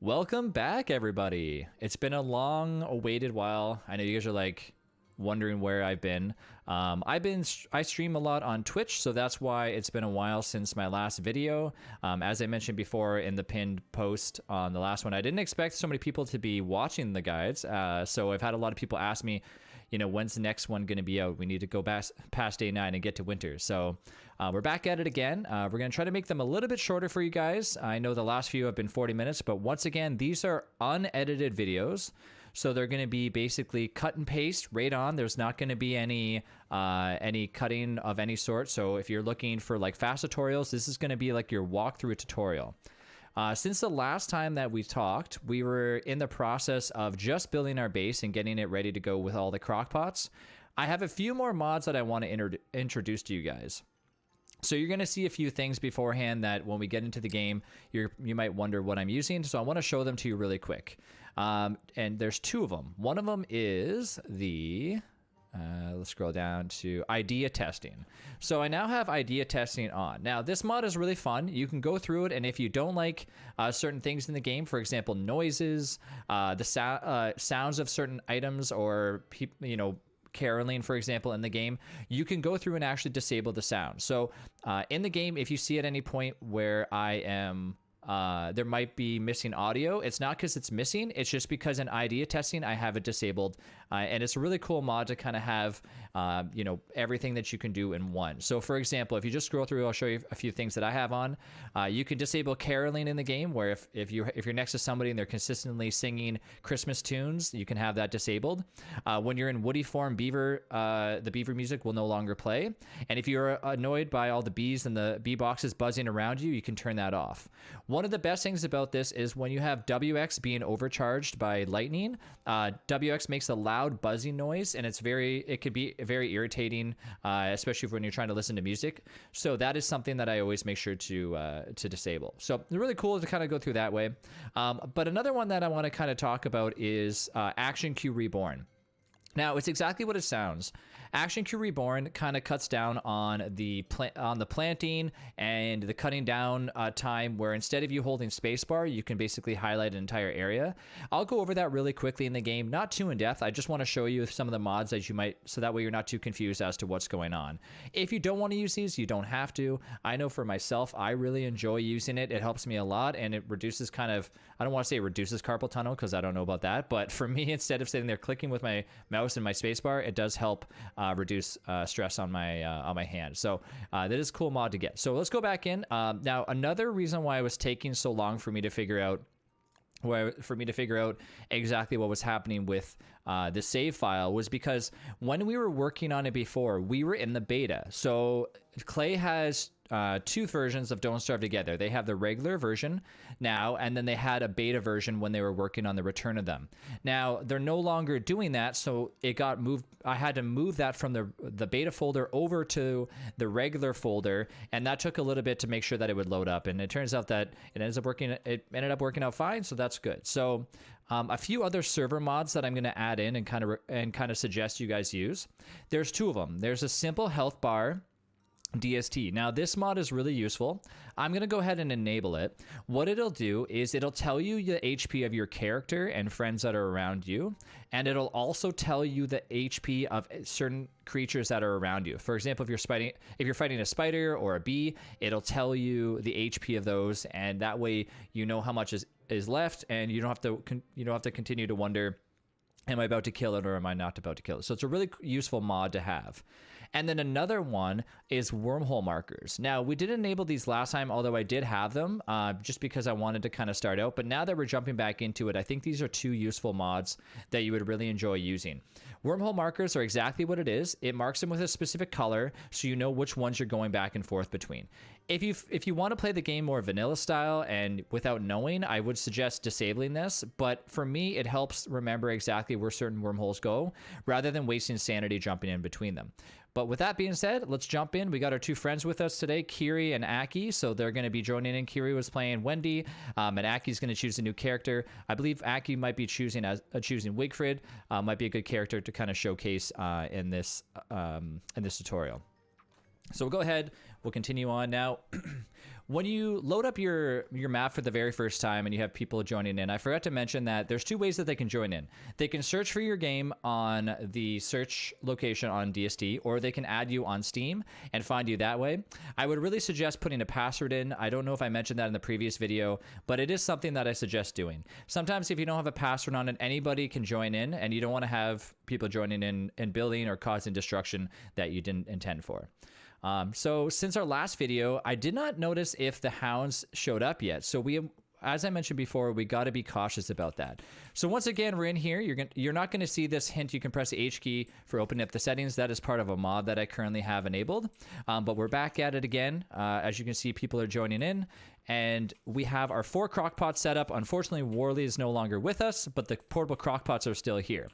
Welcome back, everybody. It's been a long awaited while. I know you guys are like wondering where I've been. I stream a lot on Twitch, so that's why it's been a while since my last video. As I mentioned before in the pinned post on the last one, I didn't expect so many people to be watching the guides. So I've had a lot of people ask me, when's the next one going to be out? We need to go past day 9 and get to winter. So we're back at it again. We're going to try to make them a little bit shorter for you guys. I know the last few have been 40 minutes, but once again, these are unedited videos. So they're going to be basically cut and paste right on. There's not going to be any cutting of any sort. So if you're looking for like fast tutorials, this is going to be like your walkthrough tutorial. Since the last time that we talked, we were in the process of just building our base and getting it ready to go with all the crockpots. I have a few more mods that I want to introduce to you guys. So you're going to see a few things beforehand that when we get into the game, you might wonder what I'm using. So I want to show them to you really quick. And there's two of them. One of them is the... let's scroll down to idea testing. So I now have idea testing on. Now this mod is really fun. You can go through it, and if you don't like certain things in the game, for example, noises, the sounds of certain items, or caroling, for example, in the game, you can go through and actually disable the sound. So in the game, if you see at any point where I am there might be missing audio, it's not because it's missing, it's just because in idea testing I have it disabled, and it's a really cool mod to kind of have everything that you can do in one. So for example, if you just scroll through, I'll show you a few things that I have on. You can disable caroling in the game, where if you're next to somebody and they're consistently singing Christmas tunes, you can have that disabled. When you're in woody form, beaver, the beaver music will no longer play, and if you're annoyed by all the bees and the bee boxes buzzing around you, you can turn that off. One of the best things about this is when you have WX being overcharged by lightning, WX makes a loud buzzing noise, and it could be very irritating, especially when you're trying to listen to music. So that is something that I always make sure to disable. So it's really cool to kind of go through that way. But another one that I want to kind of talk about is Action Queue Reborn. Now, it's exactly what it sounds. Action Queue Reborn kind of cuts down on the planting and the cutting down time, where instead of you holding spacebar, you can basically highlight an entire area. I'll go over that really quickly in the game, not too in depth. I just want to show you some of the mods that you might, so that way you're not too confused as to what's going on. If you don't want to use these, you don't have to. I know for myself, I really enjoy using it. It helps me a lot, and it reduces I don't want to say it reduces carpal tunnel, because I don't know about that, but for me, instead of sitting there clicking with my mouse and my spacebar, it does help reduce stress on my hand. So that is a cool mod to get. So let's go back in. Now, another reason why it was taking so long for me to figure out exactly what was happening with the save file was because when we were working on it before, we were in the beta. So Clay has two versions of Don't Starve Together. They have the regular version now, and then they had a beta version when they were working on the return of them. Now they're no longer doing that, so it got moved. I had to move that from the beta folder over to the regular folder, and that took a little bit to make sure that it would load up. And it turns out that it ended up working out fine, so that's good. So a few other server mods that I'm going to add in and kind of suggest you guys use. There's two of them. There's a simple health bar DST. Now this mod is really useful. I'm going to go ahead and enable it. What it'll do is it'll tell you the HP of your character and friends that are around you, and it'll also tell you the HP of certain creatures that are around you. For example, if you're fighting a spider or a bee, it'll tell you the HP of those, and that way you know how much is left, and you don't have to continue to wonder, am I about to kill it or am I not about to kill it? So it's a really useful mod to have. And then another one is wormhole markers. Now, we did enable these last time, although I did have them just because I wanted to kind of start out. But now that we're jumping back into it, I think these are two useful mods that you would really enjoy using. Wormhole markers are exactly what it is. It marks them with a specific color, so you know which ones you're going back and forth between. If you want to play the game more vanilla style and without knowing, I would suggest disabling this. But for me, it helps remember exactly where certain wormholes go, rather than wasting sanity jumping in between them. But with that being said, let's jump in. We got our two friends with us today, Kiri and Aki. So they're going to be joining in. Kiri was playing Wendy, and Aki's going to choose a new character. I believe Aki might be choosing Wigfrid. Might be a good character to kind of showcase in this tutorial. So we'll go ahead. We'll continue on now. When you load up your map for the very first time and you have people joining in, I forgot to mention that there's two ways that they can join in. They can search for your game on the search location on DSD, or they can add you on Steam and find you that way. I would really suggest putting a password in. I don't know if I mentioned that in the previous video, but it is something that I suggest doing. Sometimes if you don't have a password on it, anybody can join in, and you don't want to have people joining in and building or causing destruction that you didn't intend for. So since our last video, I did not notice if the Hounds showed up yet. So as I mentioned before, we got to be cautious about that. So once again, we're in here. You're not going to see this hint. You can press the H key for opening up the settings. That is part of a mod that I currently have enabled. But we're back at it again. As you can see, people are joining in. And we have our 4 crockpots set up. Unfortunately, Worley is no longer with us, but the portable crockpots are still here.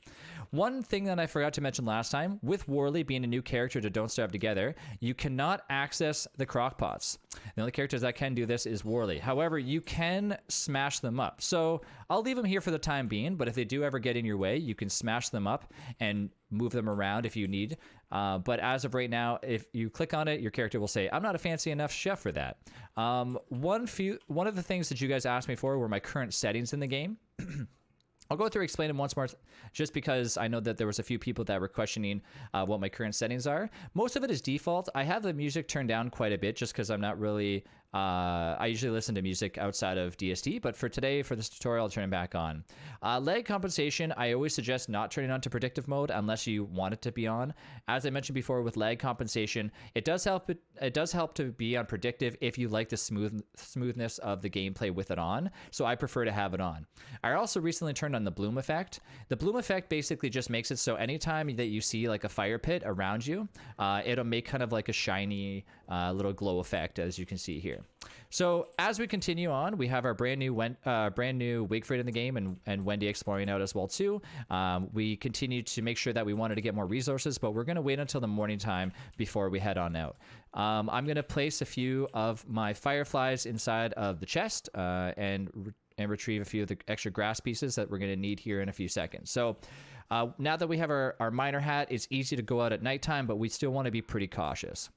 One thing that I forgot to mention last time, with Worley being a new character to Don't Starve Together, you cannot access the crockpots. The only characters that can do this is Worley. However, you can smash them up. So I'll leave them here for the time being, but if they do ever get in your way, you can smash them up and move them around if you need. But as of right now, if you click on it, your character will say, I'm not a fancy enough chef for that. One of the things that you guys asked me for were my current settings in the game. I'll go through and explain them once more, just because I know that there was a few people that were questioning what my current settings are. Most of it is default. I have the music turned down quite a bit just because I'm not really... I usually listen to music outside of DSD, but for today, for this tutorial, I'll turn it back on. Lag compensation, I always suggest not turning on to predictive mode unless you want it to be on. As I mentioned before, with lag compensation, it does help to be on predictive if you like the smoothness of the gameplay with it on. So I prefer to have it on. I also recently turned on the bloom effect. The bloom effect basically just makes it so anytime that you see like a fire pit around you, it'll make kind of like a shiny little glow effect, as you can see here. So as we continue on, we have our brand new Wigfrid in the game, and Wendy exploring out as well too. We continue to make sure that we wanted to get more resources, but we're going to wait until the morning time before we head on out. I'm going to place a few of my fireflies inside of the chest and retrieve a few of the extra grass pieces that we're going to need here in a few seconds. So now that we have our miner hat, it's easy to go out at nighttime, but we still want to be pretty cautious.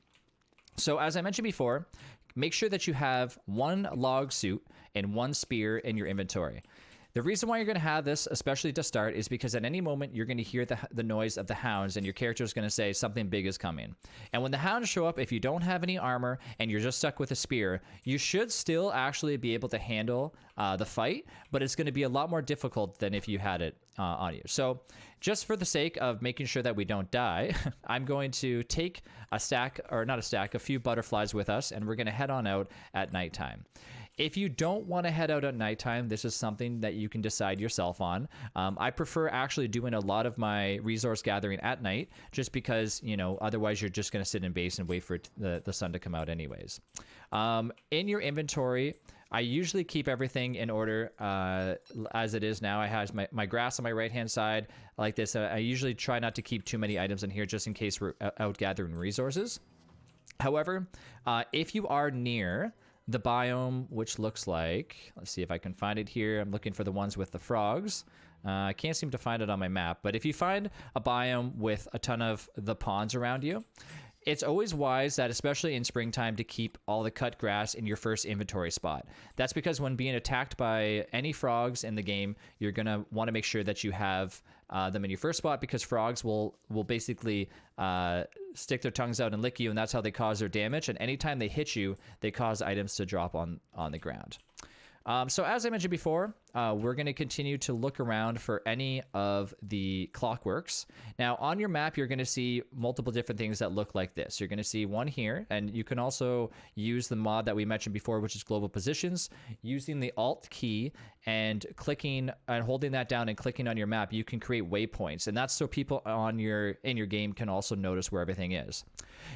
So as I mentioned before, make sure that you have 1 log suit and 1 spear in your inventory. The reason why you're going to have this, especially to start, is because at any moment you're going to hear the noise of the Hounds, and your character is going to say something big is coming. And when the Hounds show up, if you don't have any armor and you're just stuck with a spear, you should still actually be able to handle the fight, but it's going to be a lot more difficult than if you had it on you. So just for the sake of making sure that we don't die, I'm going to take a few butterflies with us, and we're going to head on out at nighttime. If you don't want to head out at nighttime, this is something that you can decide yourself on. I prefer actually doing a lot of my resource gathering at night, just because, otherwise you're just going to sit in base and wait for the sun to come out anyways. In your inventory, I usually keep everything in order as it is now. I have my grass on my right-hand side like this. I usually try not to keep too many items in here just in case we're out gathering resources. However, if you are near the biome, which looks like, let's see if I can find it here. I'm looking for the ones with the frogs. I can't seem to find it on my map, but if you find a biome with a ton of the ponds around you, it's always wise that, especially in springtime, to keep all the cut grass in your first inventory spot. That's because when being attacked by any frogs in the game, you're going to want to make sure that you have them in your first spot, because frogs will basically stick their tongues out and lick you, and that's how they cause their damage. And anytime they hit you, they cause items to drop on the ground. So as I mentioned before, we're going to continue to look around for any of the clockworks. Now, on your map, you're going to see multiple different things that look like this. You're going to see one here, and you can also use the mod that we mentioned before, which is global positions. Using the Alt key and clicking and holding that down and clicking on your map, you can create waypoints, and that's so people in your game can also notice where everything is.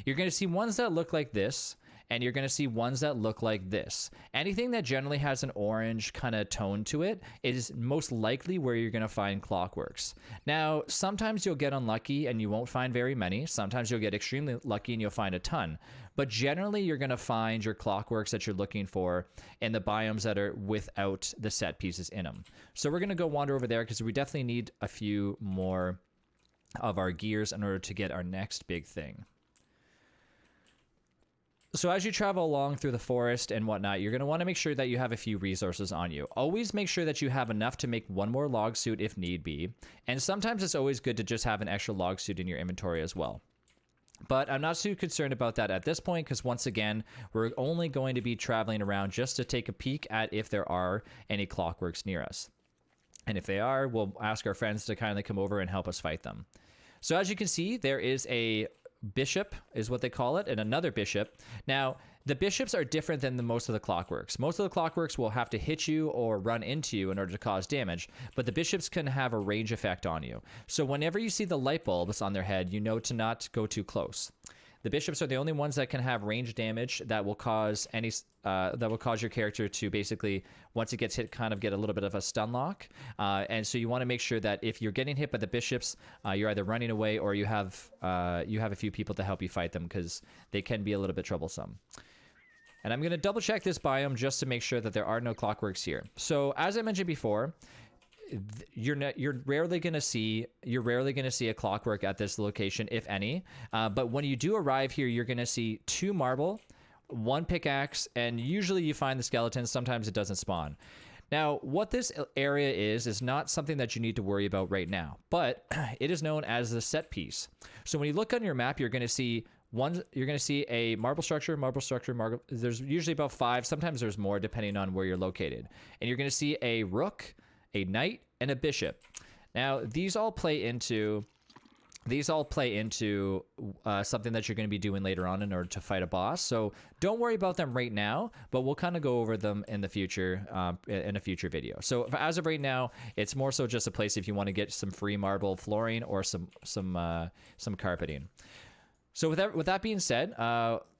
You're going to see ones that look like this, and you're going to see ones that look like this. Anything that generally has an orange kind of tone to it is most likely where you're going to find clockworks. Now, sometimes you'll get unlucky and you won't find very many. Sometimes you'll get extremely lucky and you'll find a ton. But generally, you're going to find your clockworks that you're looking for in the biomes that are without the set pieces in them. So we're going to go wander over there because we definitely need a few more of our gears in order to get our next big thing. So as you travel along through the forest and whatnot, you're going to want to make sure that you have a few resources on you. Always make sure that you have enough to make one more log suit if need be. And sometimes it's always good to just have an extra log suit in your inventory as well. But I'm not too concerned about that at this point because once again, we're only going to be traveling around just to take a peek at if there are any clockworks near us. And if they are, we'll ask our friends to kindly come over and help us fight them. So as you can see, there is a bishop is what they call it, and another bishop. Now, the bishops are different than most of the clockworks. Most of the clockworks will have to hit you or run into you in order to cause damage, but the bishops can have a range effect on you. So whenever you see the light bulbs on their head, you know to not go too close. The bishops are the only ones that can have range damage that will cause your character to basically, once it gets hit, kind of get a little bit of a stun lock. And so you want to make sure that if you're getting hit by the bishops, you're either running away or you have a few people to help you fight them because they can be a little bit troublesome. And I'm going to double check this biome just to make sure that there are no clockworks here. So as I mentioned before, you're rarely going to see a clockwork at this location, if any. But when you do arrive here, you're going to see 2 marble, 1 pickaxe, and usually you find the skeletons. Sometimes it doesn't spawn. Now, what this area is not something that you need to worry about right now, but it is known as the set piece. So when you look on your map, you're going to see a marble structure. There's usually about 5. Sometimes there's more depending on where you're located. And you're going to see a rook, a knight, and a bishop. Now, these all play into something that you're going to be doing later on in order to fight a boss. So don't worry about them right now, but we'll kind of go over them in the future, in a future video. So as of right now, it's more so just a place if you want to get some free marble flooring or some carpeting. So with that being said,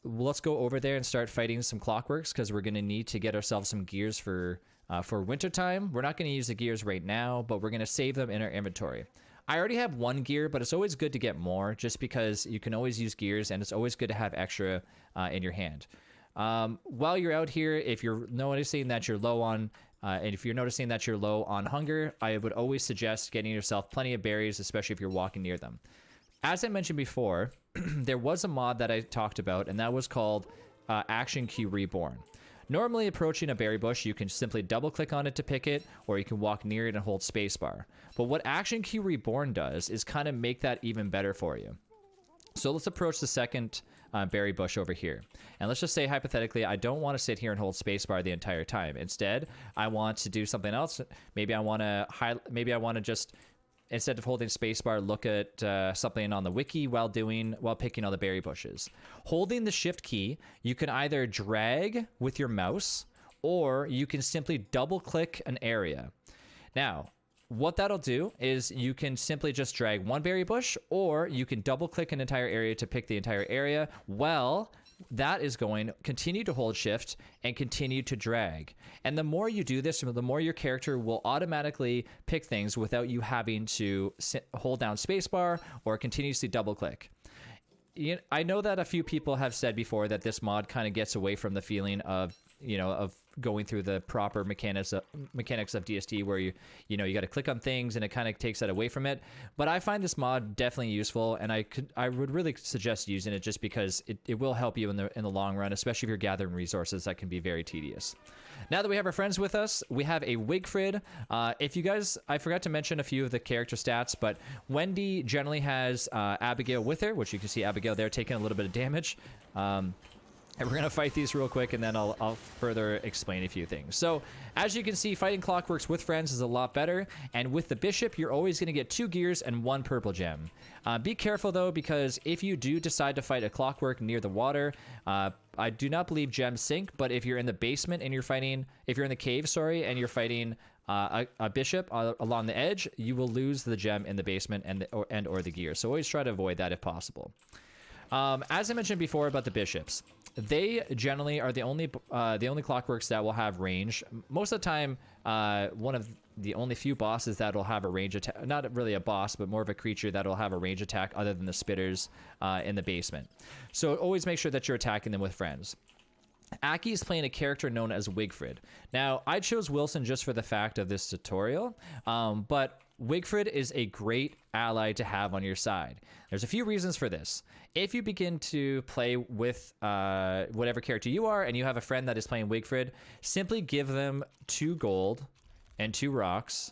let's go over there and start fighting some clockworks because we're going to need to get ourselves some gears for wintertime. We're not going to use the gears right now, but we're going to save them in our inventory. I already have 1 gear, but it's always good to get more just because you can always use gears and it's always good to have extra in your hand. While you're out here, if you're noticing that you're low on hunger, I would always suggest getting yourself plenty of berries, especially if you're walking near them. As I mentioned before, there was a mod that I talked about, and that was called Action Queue Reborn. Normally, approaching a berry bush, you can simply double-click on it to pick it, or you can walk near it and hold spacebar. But what Action Queue Reborn does is kind of make that even better for you. So let's approach the second berry bush over here. And let's just say, hypothetically, I don't want to sit here and hold spacebar the entire time. Instead, I want to do something else. Maybe I want to just, instead of holding spacebar, look at something on the wiki while picking all the berry bushes. Holding the shift key, you can either drag with your mouse or you can simply double click an area. Now, what that'll do is you can simply just drag 1 berry bush, or you can double click an entire area to pick the entire area. Well, that is going to continue to hold shift and continue to drag. And the more you do this, the more your character will automatically pick things without you having to hold down spacebar or continuously double click. I know that a few people have said before that this mod kind of gets away from the feeling of going through the proper mechanics of DSD, where you got to click on things and it kind of takes that away from it. But I find this mod definitely useful, and I would really suggest using it just because it will help you in the long run, especially if you're gathering resources that can be very tedious. Now that we have our friends with us, we have a Wigfrid. If you guys, I forgot to mention a few of the character stats, but Wendy generally has Abigail with her, which you can see Abigail there taking a little bit of damage. And we're going to fight these real quick, and then I'll further explain a few things. So, as you can see, fighting clockworks with friends is a lot better. And with the bishop, you're always going to get 2 gears and 1 purple gem. Be careful, though, because if you do decide to fight a clockwork near the water, I do not believe gems sink. But if you're in the basement and if you're in the cave, and you're fighting a bishop along the edge, you will lose the gem in the basement or the gear. So always try to avoid that if possible. As I mentioned before about the bishops, they generally are the only clockworks that will have range. Most of the time, one of the only few bosses that will have a range attack, not really a boss, but more of a creature that will have a range attack other than the spitters in the basement. So always make sure that you're attacking them with friends. Aki is playing a character known as Wigfrid. Now, I chose Wilson just for the fact of this tutorial, but Wigfrid is a great ally to have on your side. There's a few reasons for this. If you begin to play with whatever character you are and you have a friend that is playing Wigfrid, simply give them 2 gold and 2 rocks,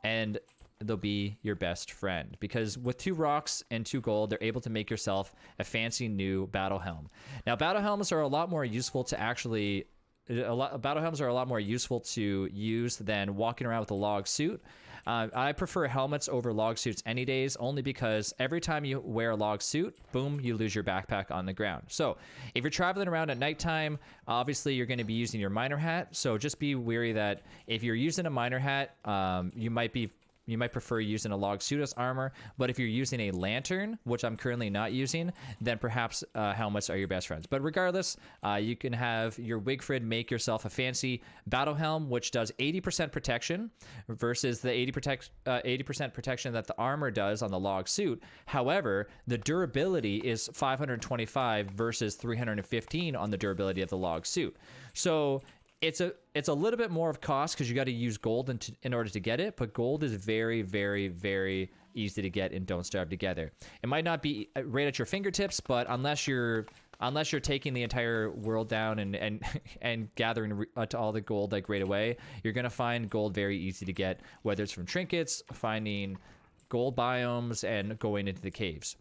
and they'll be your best friend. Because with 2 rocks and 2 gold, they're able to make yourself a fancy new battle helm. Now, battle helms are a lot more useful to actually... battle helms are a lot more useful to use than walking around with a log suit. I prefer helmets over log suits any days, only because every time you wear a log suit, boom, you lose your backpack on the ground. So if you're traveling around at nighttime, obviously you're going to be using your miner hat. So just be wary that if you're using a miner hat, you might prefer using a log suit as armor, but if you're using a lantern, which I'm currently not using, then perhaps helmets are your best friends. But regardless, you can have your Wigfrid make yourself a fancy battle helm, which does 80% protection versus the 80% protection that the armor does on the log suit. However, the durability is 525 versus 315 on the durability of the log suit. So it's a little bit more of cost because you got to use gold in order to get it, but gold is very, very, very easy to get and Don't Starve together. It might not be right at your fingertips, but unless you're taking the entire world down and gathering to all the gold like right away, you're gonna find gold very easy to get, whether it's from trinkets, finding gold biomes, and going into the caves.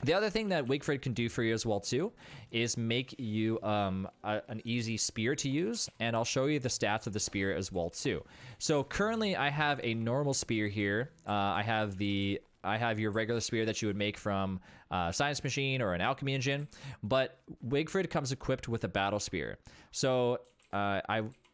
The other thing that Wigfrid can do for you as well too is make you an easy spear to use, and I'll show you the stats of the spear as well too. So currently I have a normal spear here. I have your regular spear that you would make from a science machine or an alchemy engine, but Wigfrid comes equipped with a battle spear. So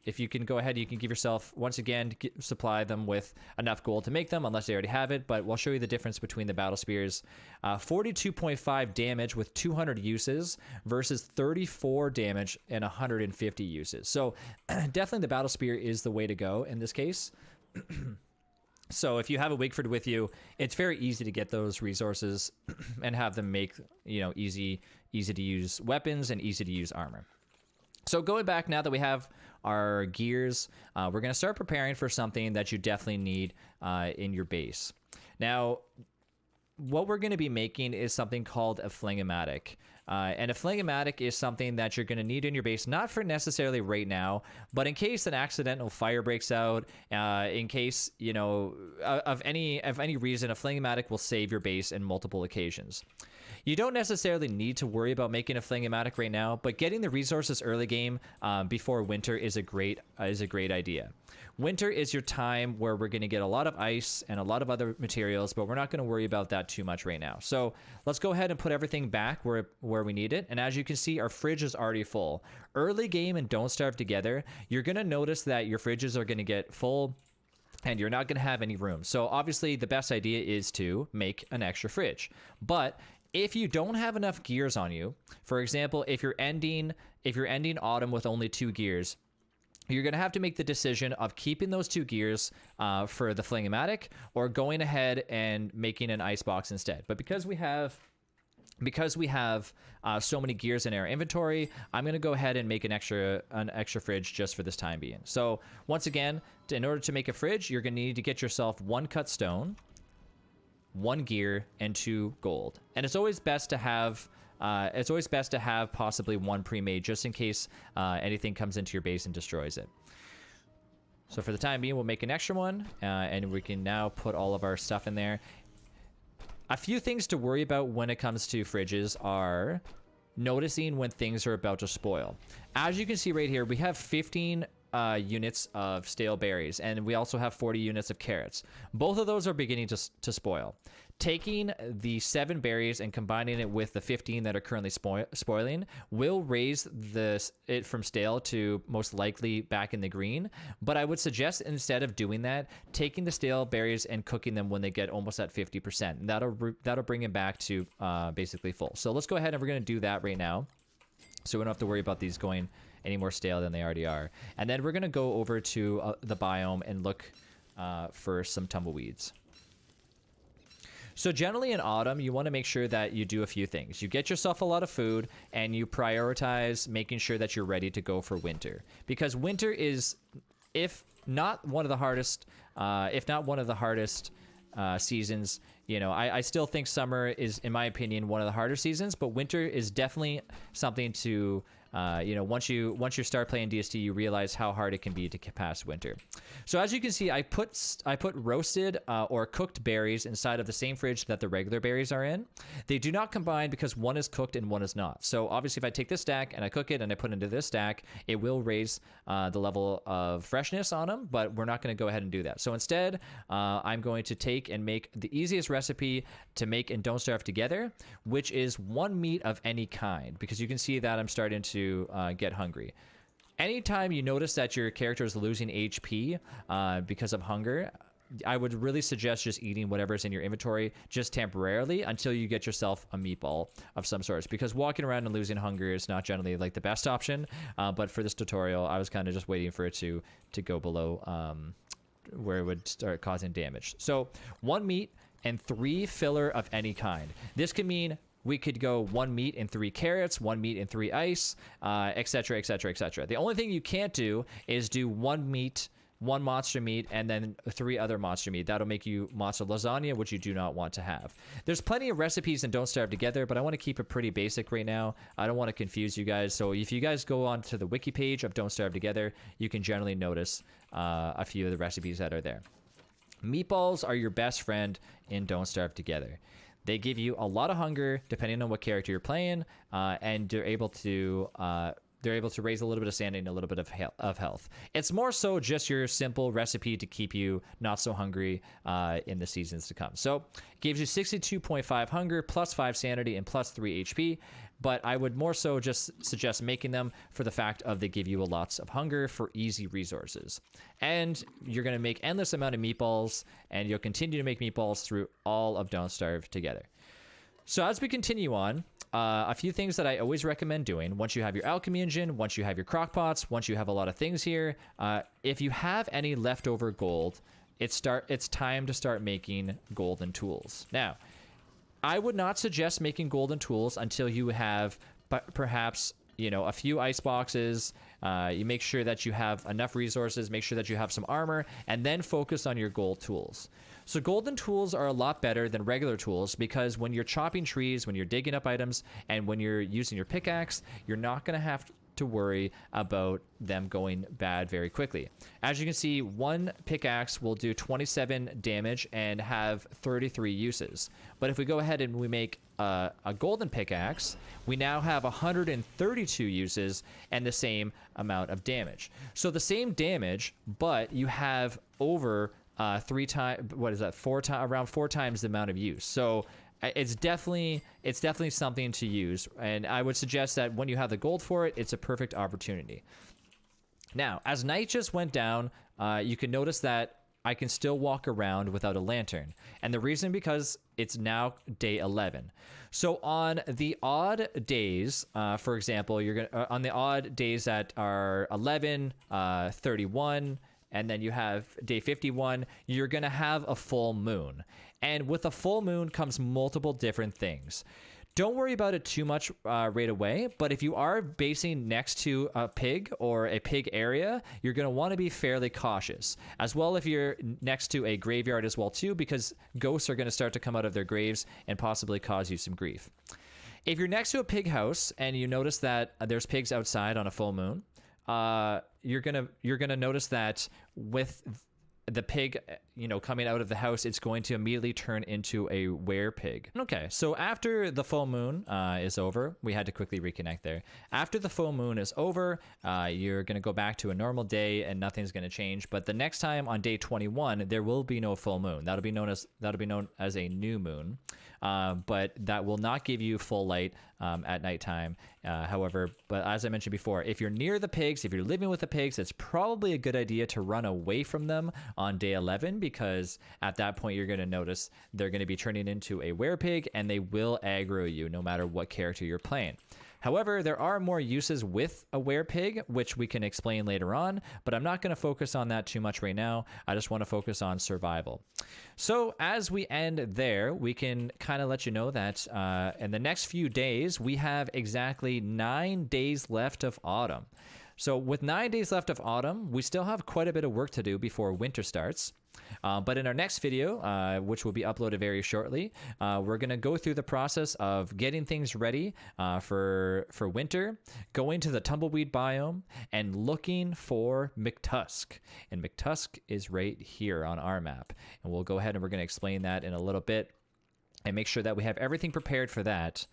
if you can go ahead, you can give yourself, once again, supply them with enough gold to make them, unless they already have it, but we'll show you the difference between the battle spears. 42.5 damage with 200 uses versus 34 damage and 150 uses. So definitely the battle spear is the way to go in this case. So if you have a Wigfrid with you, it's very easy to get those resources and have them make, easy to use weapons and easy to use armor. So going back, now that we have our gears, we're going to start preparing for something that you definitely need in your base. Now, what we're going to be making is something called a flingomatic. And a flingomatic is something that you're going to need in your base, not for necessarily right now, but in case an accidental fire breaks out, in case, of any reason, a flingomatic will save your base in multiple occasions. You don't necessarily need to worry about making a flingomatic right now, but getting the resources early game before winter is a great idea. Winter is your time where we're going to get a lot of ice and a lot of other materials, but we're not going to worry about that too much right now. So let's go ahead and put everything back where we need it. And as you can see, our fridge is already full. Early game and Don't Starve together, you're going to notice that your fridges are going to get full and you're not going to have any room. So obviously the best idea is to make an extra fridge. But if you don't have enough gears on you, for example, if you're ending autumn with only 2 gears, you're going to have to make the decision of keeping those 2 gears for the flingomatic or going ahead and making an icebox instead. But because we have so many gears in our inventory, I'm going to go ahead and make an extra fridge just for this time being. So once again, in order to make a fridge, you're going to need to get yourself 1 cut stone, 1 gear, and 2 gold. And it's always best to have possibly 1 pre-made just in case anything comes into your base and destroys it. So for the time being, we'll make an extra one, and we can now put all of our stuff in there. A few things to worry about when it comes to fridges are noticing when things are about to spoil. As you can see right here, we have 15 units of stale berries, and we also have 40 units of carrots. Both of those are beginning to spoil. Taking the 7 berries and combining it with the 15 that are currently spoiling will raise it from stale to most likely back in the green. But I would suggest, instead of doing that, taking the stale berries and cooking them when they get almost at 50%. And that'll bring it back to basically full. So let's go ahead and we're going to do that right now, so we don't have to worry about these going any more stale than they already are. And then we're going to go over to the biome and look for some tumbleweeds. So generally in autumn, you want to make sure that you do a few things. You get yourself a lot of food, and you prioritize making sure that you're ready to go for winter. Because winter is, if not one of the hardest if not one of the hardest seasons. You know, I still think summer is, in my opinion, one of the harder seasons, but winter is definitely something to you know, once you start playing DST, you realize how hard it can be to get past winter. So as you can see, I put roasted or cooked berries inside of the same fridge that the regular berries are in. They do not combine because one is cooked and one is not. So obviously, if I take this stack and I cook it and I put it into this stack, it will raise the level of freshness on them. But we're not going to go ahead and do that. So instead, I'm going to take and make the easiest recipe to make and Don't Starve together, which is one meat of any kind, because you can see that I'm starting to get hungry. Anytime you notice that your character is losing HP because of hunger, I would really suggest just eating whatever's in your inventory just temporarily until you get yourself a meatball of some sorts, because walking around and losing hunger is not generally like the best option. But for this tutorial, I was kind of just waiting for it to go below where it would start causing damage. So one meat and 3 filler of any kind. This could mean we could go 1 meat and 3 carrots, 1 meat and 3 ice, etc., etc., etc. The only thing you can't do is do 1 meat, 1 monster meat, and then 3 other monster meat. That'll make you monster lasagna, which you do not want to have. There's plenty of recipes in Don't Starve Together, but I want to keep it pretty basic right now. I don't want to confuse you guys. So if you guys go on to the wiki page of Don't Starve Together, you can generally notice a few of the recipes that are there. Meatballs are your best friend in Don't Starve Together. They give you a lot of hunger depending on what character you're playing, and they're able to raise a little bit of sanity and a little bit of health. It's more so just your simple recipe to keep you not so hungry in the seasons to come. So it gives you 62.5 hunger, plus 5 sanity, and plus 3 HP. But I would more so just suggest making them for the fact of they give you lots of hunger for easy resources. And you're going to make endless amount of meatballs, and you'll continue to make meatballs through all of Don't Starve Together. So as we continue on, a few things that I always recommend doing once you have your alchemy engine, once you have your crockpots, once you have a lot of things here, if you have any leftover gold, it's time to start making golden tools. Now, I would not suggest making golden tools until you have perhaps, you know, a few ice boxes. You make sure that you have enough resources, make sure that you have some armor, and then focus on your gold tools. So golden tools are a lot better than regular tools, because when you're chopping trees, when you're digging up items, and when you're using your pickaxe, you're not going to have to worry about them going bad very quickly. As you can see, 1 pickaxe will do 27 damage and have 33 uses. But if we go ahead and we make a golden pickaxe, we now have 132 uses and the same amount of damage. So the same damage, but you have over 3 times, what is that, 4 times, around 4 times the amount of use. So it's definitely something to use, and I would suggest that when you have the gold for it, it's a perfect opportunity. Now, as night just went down, you can notice that I can still walk around without a lantern, and the reason because it's now day 11. So on the odd days, for example, you're gonna on the odd days that are 11, 31. And then you have day 51, you're going to have a full moon. And with a full moon comes multiple different things. Don't worry about it too much right away, but if you are basing next to a pig or a pig area, you're going to want to be fairly cautious. As well if you're next to a graveyard as well too, because ghosts are going to start to come out of their graves and possibly cause you some grief. If you're next to a pig house and you notice that there's pigs outside on a full moon, you're gonna notice that with the pig, you know, coming out of the house, it's going to immediately turn into a werepig. Okay, so after the full moon is over, we had to quickly reconnect there. After the full moon is over, you're gonna go back to a normal day and nothing's gonna change. But the next time on day 21, there will be no full moon. That'll be known as a new moon. But that will not give you full light at nighttime. However, but as I mentioned before, if you're near the pigs, if you're living with the pigs, it's probably a good idea to run away from them on day 11, because at that point you're going to notice they're going to be turning into a werepig and they will aggro you no matter what character you're playing. However, there are more uses with a werepig, which we can explain later on, but I'm not going to focus on that too much right now. I just want to focus on survival. So as we end there, we can kind of let you know that in the next few days, we have exactly 9 days left of autumn. So with 9 days left of autumn, we still have quite a bit of work to do before winter starts. But in our next video, which will be uploaded very shortly, we're going to go through the process of getting things ready for winter, going to the tumbleweed biome, and looking for McTusk. And McTusk is right here on our map. And we'll go ahead and we're going to explain that in a little bit and make sure that we have everything prepared for that.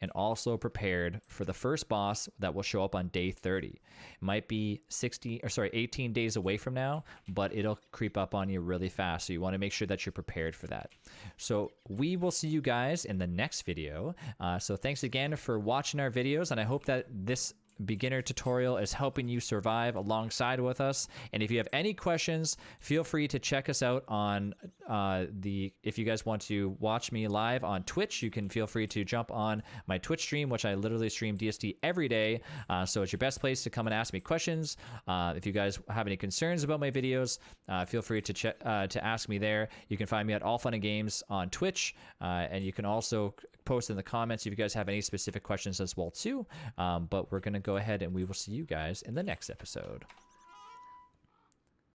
And also prepared for the first boss that will show up on day 30. It might be 18 days away from now, but it'll creep up on you really fast. So you want to make sure that you're prepared for that. So we will see you guys in the next video. So thanks again for watching our videos, and I hope that this beginner tutorial is helping you survive alongside with us. And if you have any questions, feel free to check us out on if you guys want to watch me live on Twitch, you can feel free to jump on my Twitch stream, which I literally stream DST every day. So it's your best place to come and ask me questions. If you guys have any concerns about my videos, feel free to ask me there. You can find me at All Fun and Games on Twitch, and you can also post in the comments if you guys have any specific questions as well too. But we're gonna go ahead and we will see you guys in the next episode.